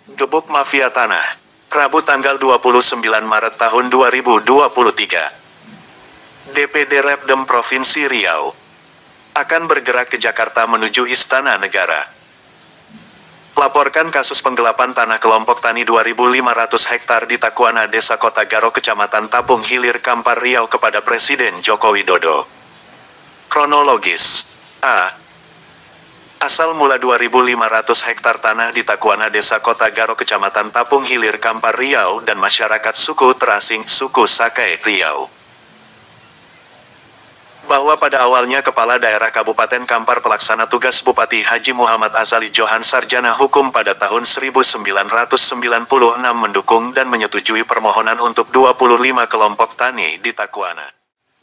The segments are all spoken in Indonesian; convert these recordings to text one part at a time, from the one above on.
Gebuk mafia tanah. Rabu tanggal 29 Maret tahun 2023. DPD Repdem Provinsi Riau akan bergerak ke Jakarta menuju Istana Negara. Laporkan kasus penggelapan tanah kelompok tani 2.500 hektar di Takuana, Desa Kota Garo, Kecamatan Tapung Hilir, Kampar Riau kepada Presiden Joko Widodo. Kronologis. A. Asal mula 2.500 hektar tanah di Takuana, Desa Kota Garo, Kecamatan Tapung Hilir, Kampar Riau dan masyarakat suku terasing suku Sakai Riau. Bahwa pada awalnya Kepala Daerah Kabupaten Kampar pelaksana tugas Bupati Haji Muhammad Azali Johan Sarjana Hukum pada tahun 1996 mendukung dan menyetujui permohonan untuk 25 kelompok tani di Takuana,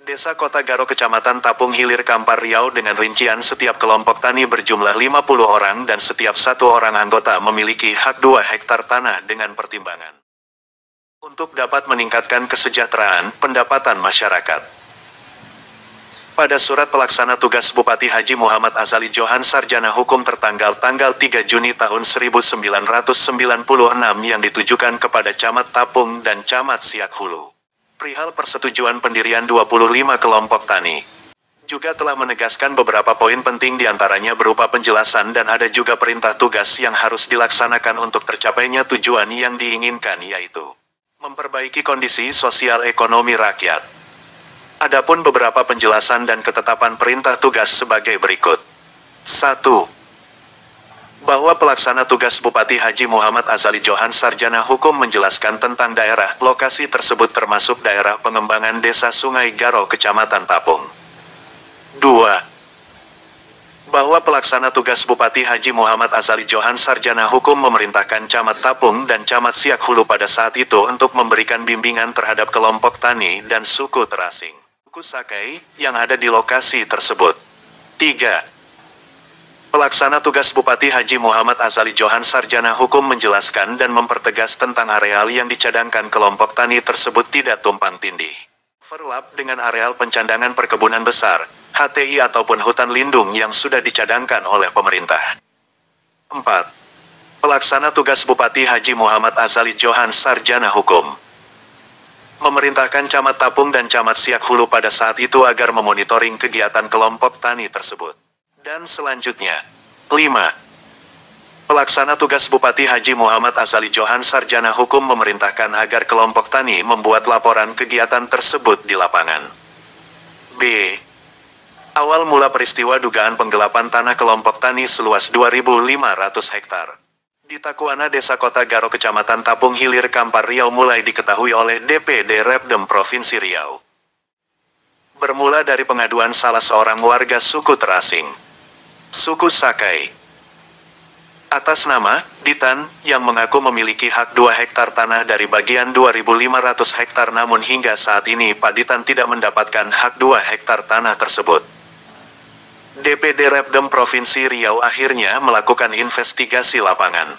Desa Kota Garo, Kecamatan Tapung Hilir, Kampar Riau dengan rincian setiap kelompok tani berjumlah 50 orang dan setiap satu orang anggota memiliki hak 2 hektar tanah dengan pertimbangan untuk dapat meningkatkan kesejahteraan pendapatan masyarakat. Pada surat pelaksana tugas Bupati Haji Muhammad Azali Johan Sarjana Hukum tertanggal 3 Juni tahun 1996 yang ditujukan kepada Camat Tapung dan Camat Siak Hulu perihal persetujuan pendirian 25 kelompok tani, juga telah menegaskan beberapa poin penting diantaranya berupa penjelasan dan ada juga perintah tugas yang harus dilaksanakan untuk tercapainya tujuan yang diinginkan, yaitu memperbaiki kondisi sosial ekonomi rakyat. Adapun beberapa penjelasan dan ketetapan perintah tugas sebagai berikut. 1. Bahwa pelaksana tugas Bupati Haji Muhammad Azali Johan Sarjana Hukum menjelaskan tentang daerah lokasi tersebut termasuk daerah pengembangan Desa Sungai Garo, Kecamatan Tapung. 2. Bahwa pelaksana tugas Bupati Haji Muhammad Azali Johan Sarjana Hukum memerintahkan Camat Tapung dan Camat Siak Hulu pada saat itu untuk memberikan bimbingan terhadap kelompok tani dan suku terasing, suku Sakai, yang ada di lokasi tersebut. 3. Pelaksana tugas Bupati Haji Muhammad Azali Johan Sarjana Hukum menjelaskan dan mempertegas tentang areal yang dicadangkan kelompok tani tersebut tidak tumpang tindih overlap dengan areal pencandangan perkebunan besar, HTI ataupun hutan lindung yang sudah dicadangkan oleh pemerintah. 4. Pelaksana tugas Bupati Haji Muhammad Azali Johan Sarjana Hukum memerintahkan Camat Tapung dan Camat Siak Hulu pada saat itu agar memonitoring kegiatan kelompok tani tersebut. Dan selanjutnya, 5. Pelaksana tugas Bupati Haji Muhammad Azali Johan Sarjana Hukum memerintahkan agar kelompok tani membuat laporan kegiatan tersebut di lapangan. B. Awal mula peristiwa dugaan penggelapan tanah kelompok tani seluas 2.500 hektar di Takuana, Desa Kota Garo, Kecamatan Tapung Hilir, Kampar Riau mulai diketahui oleh DPD Repdem Provinsi Riau. Bermula dari pengaduan salah seorang warga suku terasing, suku Sakai, atas nama Ditan, yang mengaku memiliki hak 2 hektar tanah dari bagian 2.500 hektar, namun hingga saat ini Pak Ditan tidak mendapatkan hak 2 hektar tanah tersebut. DPD Repdem Provinsi Riau akhirnya melakukan investigasi lapangan.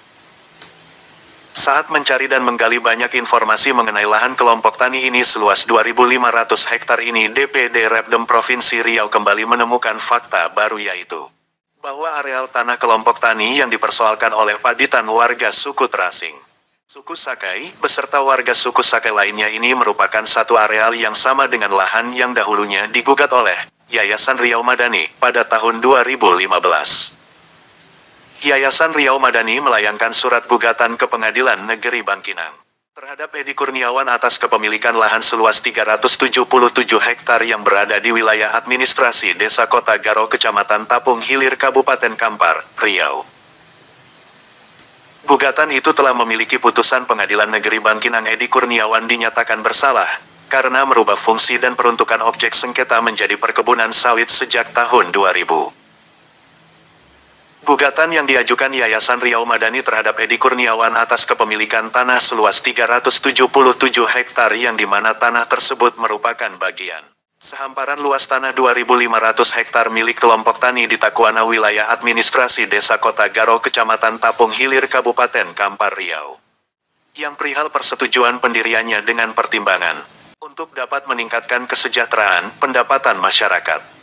Saat mencari dan menggali banyak informasi mengenai lahan kelompok tani ini seluas 2.500 hektar ini, DPD Repdem Provinsi Riau kembali menemukan fakta baru, yaitu bahwa areal tanah kelompok tani yang dipersoalkan oleh Pak Ditan warga suku terasing, suku Sakai, beserta warga suku Sakai lainnya ini merupakan satu areal yang sama dengan lahan yang dahulunya digugat oleh Yayasan Riau Madani pada tahun 2015. Yayasan Riau Madani melayangkan surat gugatan ke Pengadilan Negeri Bangkinang terhadap Edi Kurniawan atas kepemilikan lahan seluas 377 hektar yang berada di wilayah administrasi Desa Kota Garo, Kecamatan Tapung Hilir, Kabupaten Kampar, Riau. Gugatan itu telah memiliki putusan Pengadilan Negeri Bangkinang. Edi Kurniawan dinyatakan bersalah karena merubah fungsi dan peruntukan objek sengketa menjadi perkebunan sawit sejak tahun 2000. Gugatan yang diajukan Yayasan Riau Madani terhadap Edi Kurniawan atas kepemilikan tanah seluas 377 hektar yang dimana tanah tersebut merupakan bagian sehamparan luas tanah 2.500 hektar milik kelompok tani di Takuana, wilayah administrasi Desa Kota Garo, Kecamatan Tapung Hilir, Kabupaten Kampar Riau, yang perihal persetujuan pendiriannya dengan pertimbangan untuk dapat meningkatkan kesejahteraan pendapatan masyarakat.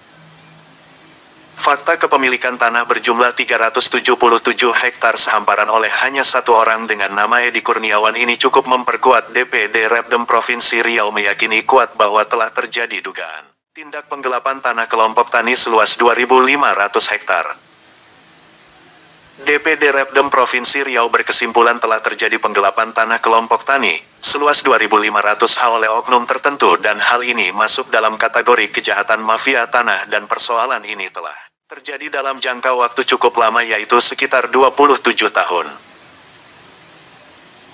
Fakta kepemilikan tanah berjumlah 377 hektar sehamparan oleh hanya satu orang dengan nama Edi Kurniawan ini cukup memperkuat DPD Repdem Provinsi Riau meyakini kuat bahwa telah terjadi dugaan tindak penggelapan tanah kelompok tani seluas 2.500 hektar. DPD Repdem Provinsi Riau berkesimpulan telah terjadi penggelapan tanah kelompok tani seluas 2.500 ha oleh oknum tertentu dan hal ini masuk dalam kategori kejahatan mafia tanah dan persoalan ini telah terjadi dalam jangka waktu cukup lama yaitu sekitar 27 tahun.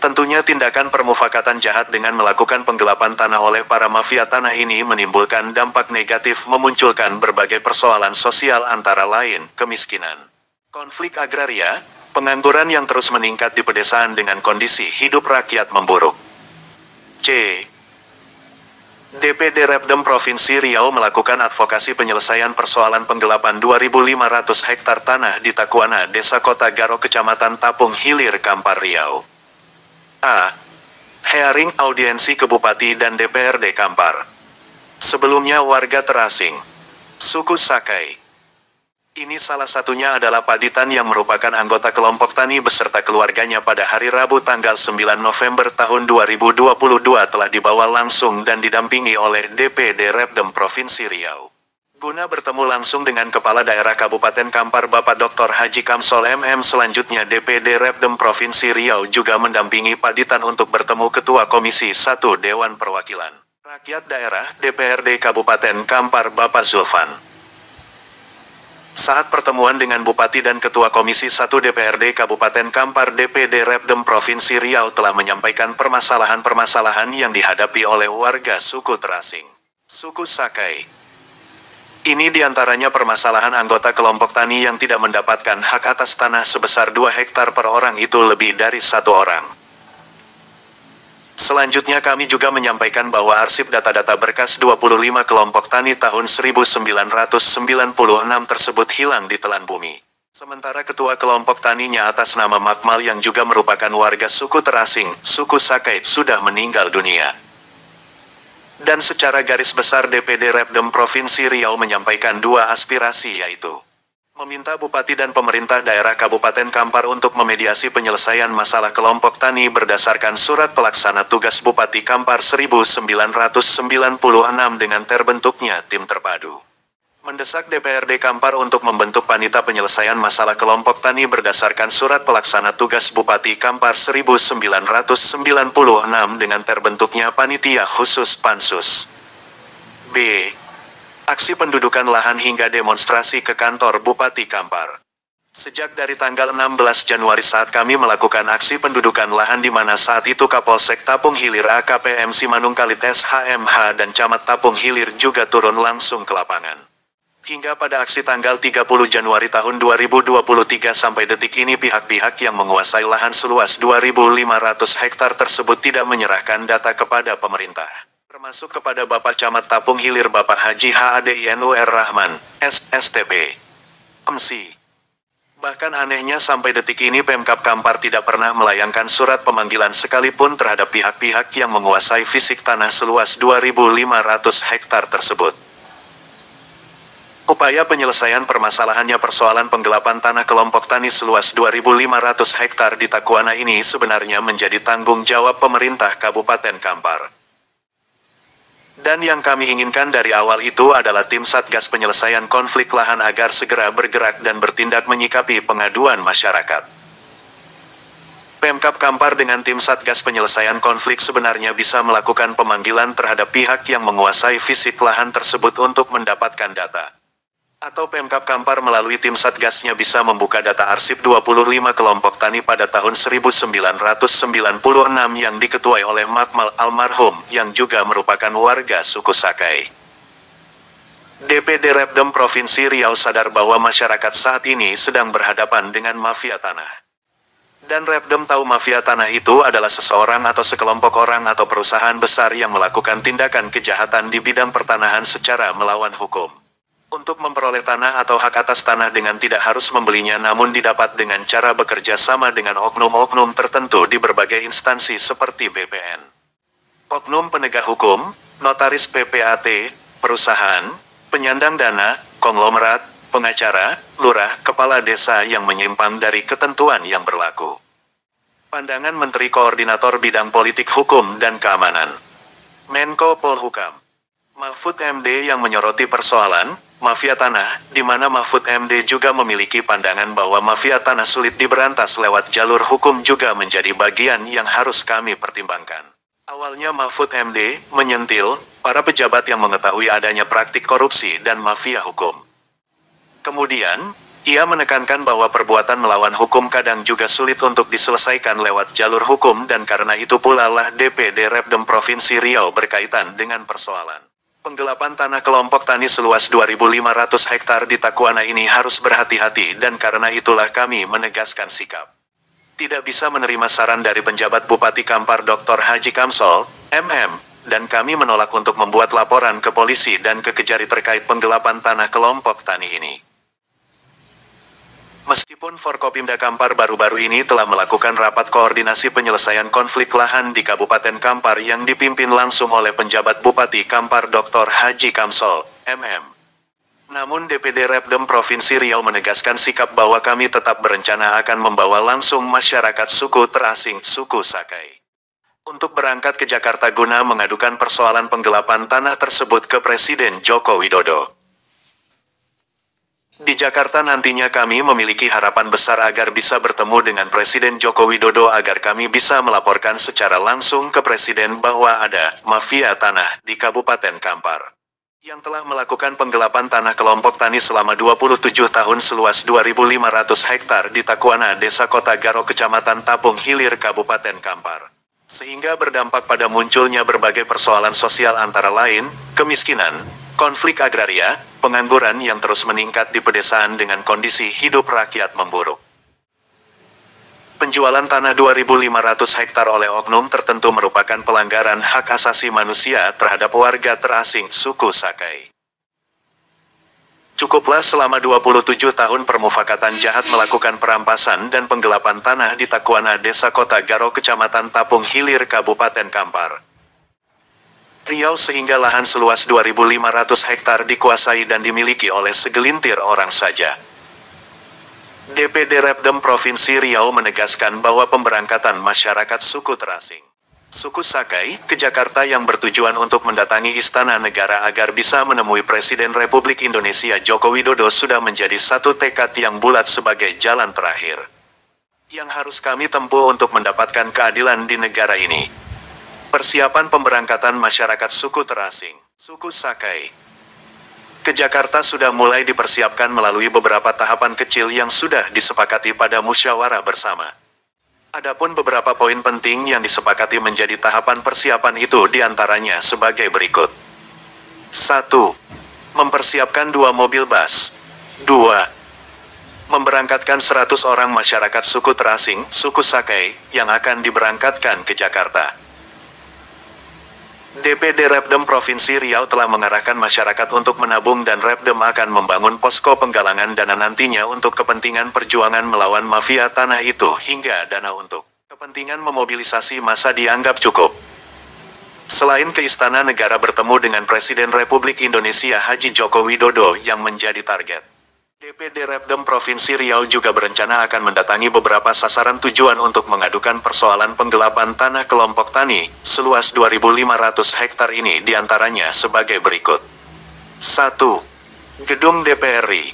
Tentunya tindakan permufakatan jahat dengan melakukan penggelapan tanah oleh para mafia tanah ini menimbulkan dampak negatif memunculkan berbagai persoalan sosial antara lain kemiskinan, konflik agraria, pengangguran yang terus meningkat di pedesaan dengan kondisi hidup rakyat memburuk. C. DPD Repdem Provinsi Riau melakukan advokasi penyelesaian persoalan penggelapan 2.500 hektar tanah di Takuana, Desa Kota Garo, Kecamatan Tapung Hilir, Kampar Riau. A. Hearing audiensi ke Bupati dan DPRD Kampar. Sebelumnya warga terasing suku Sakai. Ini salah satunya adalah Pak Ditan yang merupakan anggota kelompok tani beserta keluarganya pada hari Rabu tanggal 9 November tahun 2022 telah dibawa langsung dan didampingi oleh DPD Repdem Provinsi Riau. Guna bertemu langsung dengan Kepala Daerah Kabupaten Kampar Bapak Dr. Haji Kamsol MM. Selanjutnya DPD Repdem Provinsi Riau juga mendampingi Pak Ditan untuk bertemu Ketua Komisi 1 Dewan Perwakilan Rakyat Daerah DPRD Kabupaten Kampar Bapak Zulfan. Saat pertemuan dengan Bupati dan Ketua Komisi 1 DPRD Kabupaten Kampar, DPD Repdem Provinsi Riau telah menyampaikan permasalahan-permasalahan yang dihadapi oleh warga suku terasing, suku Sakai. Ini diantaranya permasalahan anggota kelompok tani yang tidak mendapatkan hak atas tanah sebesar 2 hektar per orang itu lebih dari 1 orang. Selanjutnya kami juga menyampaikan bahwa arsip data-data berkas 25 kelompok tani tahun 1996 tersebut hilang di telan bumi. Sementara ketua kelompok taninya atas nama Makmal yang juga merupakan warga suku terasing, suku Sakai, sudah meninggal dunia. Dan secara garis besar DPD Repdem Provinsi Riau menyampaikan 2 aspirasi yaitu meminta Bupati dan pemerintah daerah Kabupaten Kampar untuk memediasi penyelesaian masalah kelompok tani berdasarkan surat pelaksana tugas Bupati Kampar 1996 dengan terbentuknya tim terpadu. Mendesak DPRD Kampar untuk membentuk panitia penyelesaian masalah kelompok tani berdasarkan surat pelaksana tugas Bupati Kampar 1996 dengan terbentuknya panitia khusus Pansus. B. Aksi pendudukan lahan hingga demonstrasi ke kantor Bupati Kampar. Sejak dari tanggal 16 Januari saat kami melakukan aksi pendudukan lahan di mana saat itu Kapolsek Tapung Hilir AKP MC Manungkalit SHMH dan Camat Tapung Hilir juga turun langsung ke lapangan. Hingga pada aksi tanggal 30 Januari tahun 2023 sampai detik ini pihak-pihak yang menguasai lahan seluas 2.500 hektar tersebut tidak menyerahkan data kepada pemerintah. Termasuk kepada Bapak Camat Tapung Hilir Bapak Haji HADINUR Rahman, SSTP, MC. Bahkan anehnya sampai detik ini Pemkab Kampar tidak pernah melayangkan surat pemanggilan sekalipun terhadap pihak-pihak yang menguasai fisik tanah seluas 2.500 hektar tersebut. Upaya penyelesaian permasalahannya persoalan penggelapan tanah kelompok tani seluas 2.500 hektar di Takuana ini sebenarnya menjadi tanggung jawab pemerintah Kabupaten Kampar. Dan yang kami inginkan dari awal itu adalah tim Satgas Penyelesaian Konflik Lahan agar segera bergerak dan bertindak menyikapi pengaduan masyarakat. Pemkab Kampar dengan tim Satgas Penyelesaian Konflik sebenarnya bisa melakukan pemanggilan terhadap pihak yang menguasai fisik lahan tersebut untuk mendapatkan data. Atau Pemkab Kampar melalui tim Satgasnya bisa membuka data arsip 25 kelompok tani pada tahun 1996 yang diketuai oleh Makmal almarhum yang juga merupakan warga suku Sakai. DPD Repdem Provinsi Riau sadar bahwa masyarakat saat ini sedang berhadapan dengan mafia tanah. Dan Repdem tahu mafia tanah itu adalah seseorang atau sekelompok orang atau perusahaan besar yang melakukan tindakan kejahatan di bidang pertanahan secara melawan hukum. Untuk memperoleh tanah atau hak atas tanah dengan tidak harus membelinya namun didapat dengan cara bekerja sama dengan oknum-oknum tertentu di berbagai instansi seperti BPN, oknum penegak hukum, notaris PPAT, perusahaan, penyandang dana, konglomerat, pengacara, lurah, kepala desa yang menyimpang dari ketentuan yang berlaku. Pandangan Menteri Koordinator Bidang Politik Hukum dan Keamanan, Menko Polhukam, Mahfud MD yang menyoroti persoalan mafia tanah, di mana Mahfud MD juga memiliki pandangan bahwa mafia tanah sulit diberantas lewat jalur hukum juga menjadi bagian yang harus kami pertimbangkan. Awalnya Mahfud MD menyentil para pejabat yang mengetahui adanya praktik korupsi dan mafia hukum. Kemudian, ia menekankan bahwa perbuatan melawan hukum kadang juga sulit untuk diselesaikan lewat jalur hukum dan karena itu pula lah DPD Repdem Provinsi Riau berkaitan dengan persoalan penggelapan tanah kelompok tani seluas 2.500 hektar di Takuana ini harus berhati-hati dan karena itulah kami menegaskan sikap. Tidak bisa menerima saran dari penjabat Bupati Kampar Dr. Haji Kamsol, MM, dan kami menolak untuk membuat laporan ke polisi dan ke Kejari terkait penggelapan tanah kelompok tani ini. Meskipun Forkopimda Kampar baru-baru ini telah melakukan rapat koordinasi penyelesaian konflik lahan di Kabupaten Kampar yang dipimpin langsung oleh penjabat Bupati Kampar Dr. Haji Kamsol, MM. Namun DPD Repdem Provinsi Riau menegaskan sikap bahwa kami tetap berencana akan membawa langsung masyarakat suku terasing, suku Sakai, untuk berangkat ke Jakarta guna mengadukan persoalan penggelapan tanah tersebut ke Presiden Joko Widodo. Di Jakarta nantinya kami memiliki harapan besar agar bisa bertemu dengan Presiden Joko Widodo agar kami bisa melaporkan secara langsung ke Presiden bahwa ada mafia tanah di Kabupaten Kampar yang telah melakukan penggelapan tanah kelompok tani selama 27 tahun seluas 2.500 hektar di Takuana, Desa Kota Garo, Kecamatan Tapung Hilir, Kabupaten Kampar. Sehingga berdampak pada munculnya berbagai persoalan sosial antara lain, kemiskinan, konflik agraria, pengangguran yang terus meningkat di pedesaan dengan kondisi hidup rakyat memburuk. Penjualan tanah 2.500 hektar oleh oknum tertentu merupakan pelanggaran hak asasi manusia terhadap warga terasing suku Sakai. Cukuplah selama 27 tahun permufakatan jahat melakukan perampasan dan penggelapan tanah di Takuana, Desa Kota Garo, Kecamatan Tapung Hilir, Kabupaten Kampar, Riau sehingga lahan seluas 2.500 hektar dikuasai dan dimiliki oleh segelintir orang saja. DPD Repdem Provinsi Riau menegaskan bahwa pemberangkatan masyarakat suku terasing, suku Sakai, ke Jakarta yang bertujuan untuk mendatangi Istana Negara agar bisa menemui Presiden Republik Indonesia Joko Widodo sudah menjadi satu tekad yang bulat sebagai jalan terakhir yang harus kami tempuh untuk mendapatkan keadilan di negara ini. Persiapan pemberangkatan masyarakat suku terasing, suku Sakai, ke Jakarta sudah mulai dipersiapkan melalui beberapa tahapan kecil yang sudah disepakati pada musyawarah bersama. Adapun beberapa poin penting yang disepakati menjadi tahapan persiapan itu diantaranya sebagai berikut. 1. Mempersiapkan 2 mobil bus. 2. Memberangkatkan 100 orang masyarakat suku terasing, suku Sakai, yang akan diberangkatkan ke Jakarta. DPD Repdem Provinsi Riau telah mengarahkan masyarakat untuk menabung dan Repdem akan membangun posko penggalangan dana nantinya untuk kepentingan perjuangan melawan mafia tanah itu hingga dana untuk kepentingan memobilisasi massa dianggap cukup. Selain ke Istana Negara bertemu dengan Presiden Republik Indonesia Haji Joko Widodo yang menjadi target, DPD Repdem Provinsi Riau juga berencana akan mendatangi beberapa sasaran tujuan untuk mengadukan persoalan penggelapan tanah kelompok tani seluas 2.500 hektar ini diantaranya sebagai berikut. 1. Gedung DPR RI.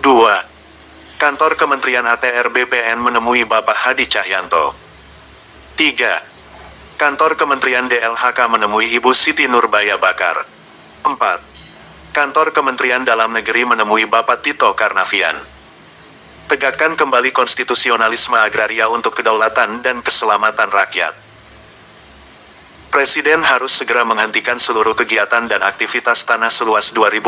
2. Kantor Kementerian ATR BPN menemui Bapak Hadi Cahyanto. 3. Kantor Kementerian DLHK menemui Ibu Siti Nurbaya Bakar. 4. Kantor Kementerian Dalam Negeri menemui Bapak Tito Karnavian. Tegakkan kembali konstitusionalisme agraria untuk kedaulatan dan keselamatan rakyat. Presiden harus segera menghentikan seluruh kegiatan dan aktivitas tanah seluas 2.500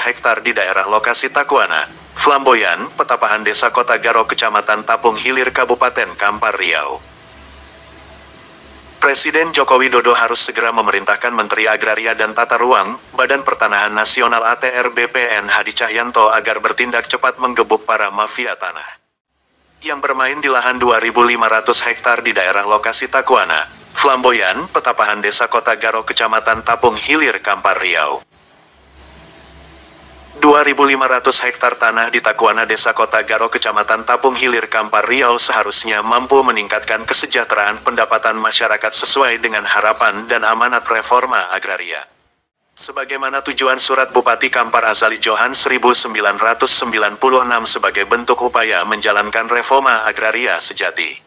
hektar di daerah lokasi Takuana, Flamboyan, Petapahan, Desa Kota Garo, Kecamatan Tapung Hilir, Kabupaten Kampar, Riau. Presiden Joko Widodo harus segera memerintahkan Menteri Agraria dan Tata Ruang, Badan Pertanahan Nasional ATR BPN Hadi Cahyanto agar bertindak cepat menggebuk para mafia tanah yang bermain di lahan 2.500 hektar di daerah lokasi Takuana, Flamboyan, Petapahan, Desa Kota Garo, Kecamatan Tapung Hilir, Kampar, Riau. 2.500 hektar tanah di Takuana Desa Kota Garo Kecamatan Tapung Hilir Kampar Riau seharusnya mampu meningkatkan kesejahteraan pendapatan masyarakat sesuai dengan harapan dan amanat reforma agraria. Sebagaimana tujuan surat Bupati Kampar Azali Johan 1996 sebagai bentuk upaya menjalankan reforma agraria sejati.